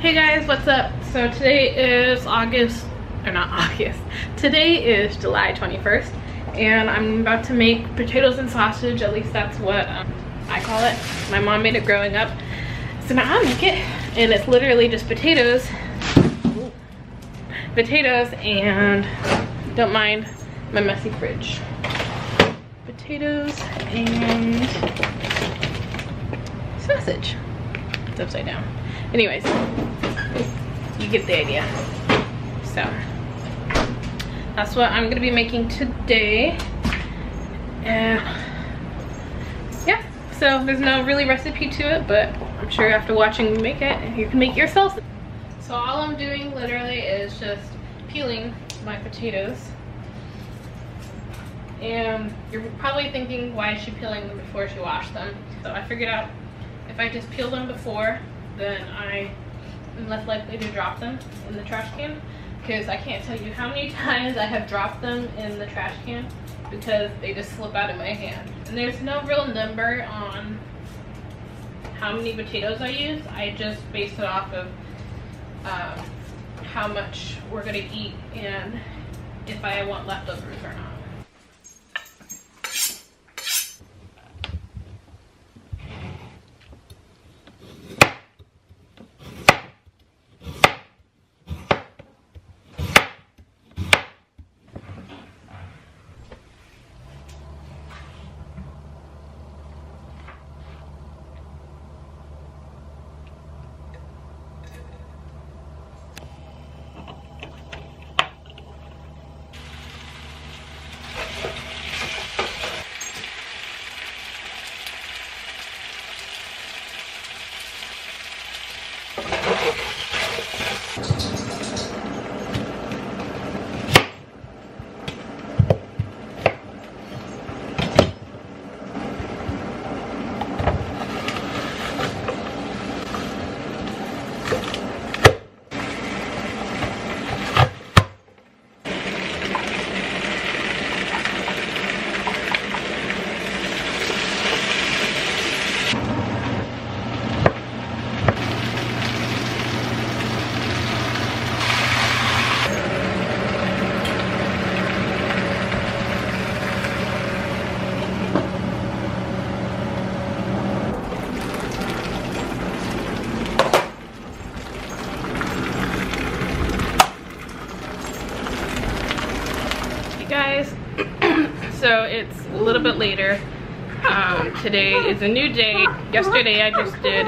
Hey guys, what's up? So today is today is July 21st and I'm about to make potatoes and sausage. At least that's what I call it. My mom made it growing up, so now I make it, and it's literally just potatoes and, don't mind my messy fridge, potatoes and sausage. It's upside down. Anyways, you get the idea. So that's what I'm gonna be making today. And yeah, so there's no really recipe to it, but I'm sure after watching me make it, you can make it yourself. So all I'm doing literally is just peeling my potatoes. And you're probably thinking, why is she peeling them before she washed them? So I figured out if I just peel them before, then I am less likely to drop them in the trash can, because I can't tell you how many times I have dropped them in the trash can because they just slip out of my hand. And there's no real number on how many potatoes I use. I just base it off of how much we're gonna eat and if I want leftovers or not. Guys, so it's a little bit later. Today is a new day. Yesterday I just did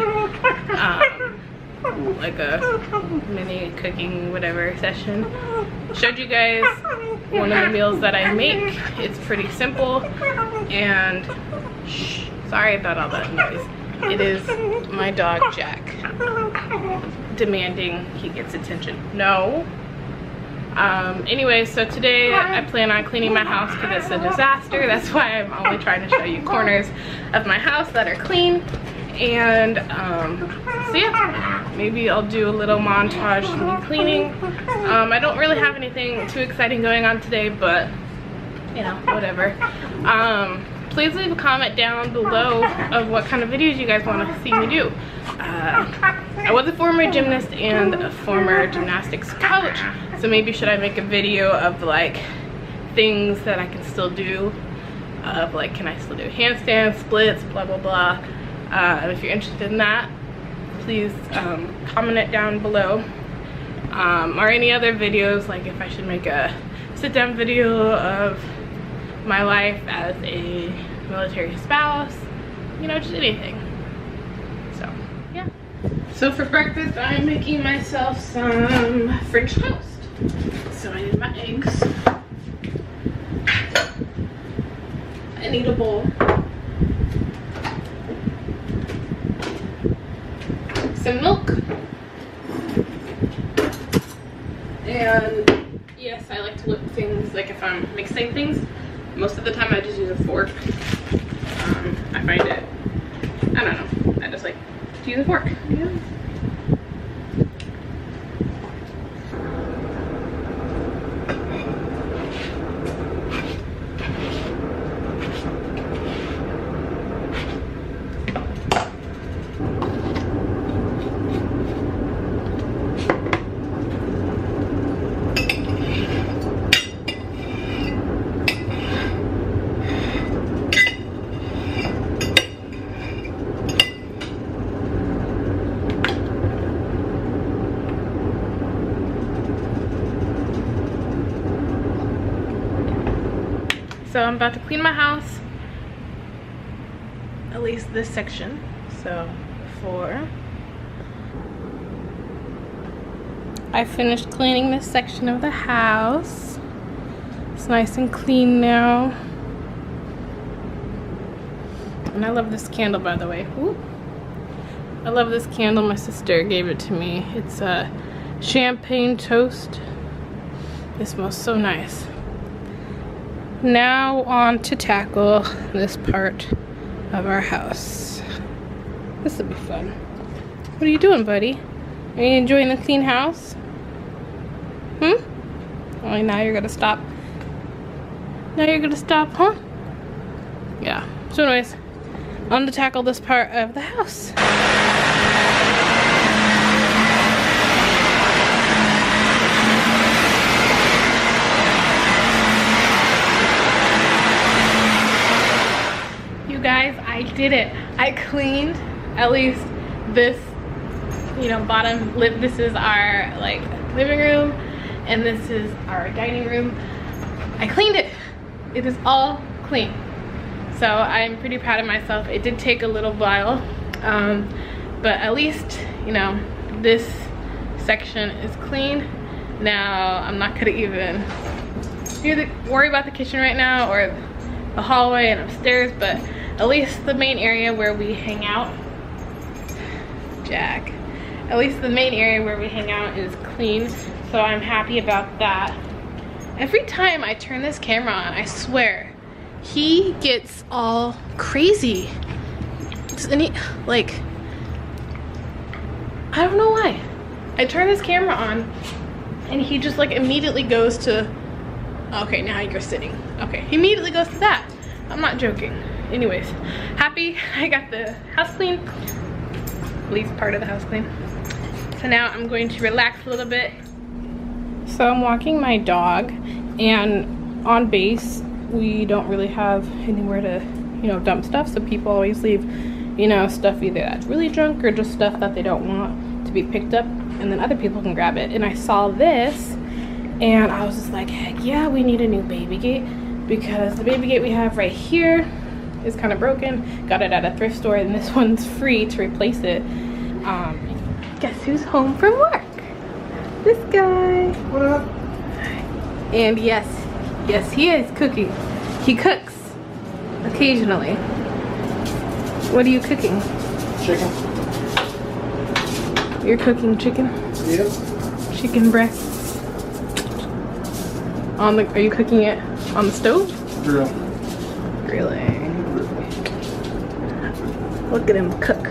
like a mini cooking whatever session. Showed you guys one of the meals that I make. It's pretty simple, and sorry about all that noise. It is my dog Jack demanding he gets attention. No. Anyway, so today I plan on cleaning my house because it's a disaster. That's why I'm only trying to show you corners of my house that are clean. And so yeah, maybe I'll do a little montage of me cleaning. I don't really have anything too exciting going on today, but you know, whatever. Please leave a comment down below of what kind of videos you guys want to see me do. I was a former gymnast and a former gymnastics coach, so maybe should I make a video of like things that I can still do, of like, can I still do handstands, splits, blah blah blah. If you're interested in that, please comment it down below, or any other videos, like if I should make a sit down video of my life as a military spouse, you know, just anything. So yeah, so for breakfast I'm making myself some French toast. So I need my eggs, I need a bowl, some milk, and yes, I like to whip things, like if I'm mixing things. Most of the time I just use a fork. I find it, I don't know, I just like to use a fork. Yeah. So I'm about to clean my house, at least this section. So before I finished cleaning this section of the house, it's nice and clean now. And I love this candle, by the way. Ooh. I love this candle. My sister gave it to me. It's a champagne toast. It smells so nice. Now on to tackle this part of our house. This will be fun. What are you doing, buddy? Are you enjoying the clean house? Only now you're gonna stop. Now you're gonna stop, huh? Yeah. So anyways, on to tackle this part of the house. You guys, I did it. I cleaned at least this, you know, bottom lip. This is our like living room, and this is our dining room. I cleaned it. It is all clean. So I'm pretty proud of myself. It did take a little while, but at least, you know, this section is clean. Now I'm not gonna even worry about the kitchen right now or the hallway and upstairs, but at least the main area where we hang out, Jack, at least the main area where we hang out is clean. So I'm happy about that. Every time I turn this camera on, I swear, he gets all crazy. And he, like, I don't know why. I turn this camera on and he just like immediately goes to, okay, now you're sitting. Okay, he immediately goes to that. I'm not joking. Anyways, happy I got the house clean, at least part of the house clean. So now I'm going to relax a little bit. So I'm walking my dog, and on base we don't really have anywhere to, you know, dump stuff. So people always leave, you know, stuff either that's really junk or just stuff that they don't want to be picked up, and then other people can grab it. And I saw this and I was just like, heck yeah, we need a new baby gate, because the baby gate we have right here is kind of broken. Got it at a thrift store, and this one's free to replace it. Guess who's home from work? This guy. What up? And yes, he is cooking. He cooks occasionally. What are you cooking? Chicken. You're cooking chicken? Yep. Chicken breasts. On the, are you cooking it on the stove? Grill. Grilling. Look at him cook.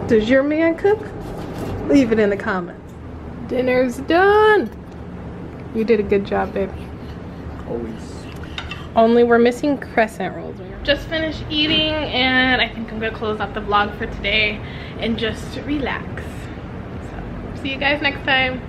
Does your man cook? Leave it in the comments. Dinner's done. You did a good job, babe. Always. Only we're missing crescent rolls. Just finished eating, and I think I'm gonna close out the vlog for today and just relax. So, see you guys next time.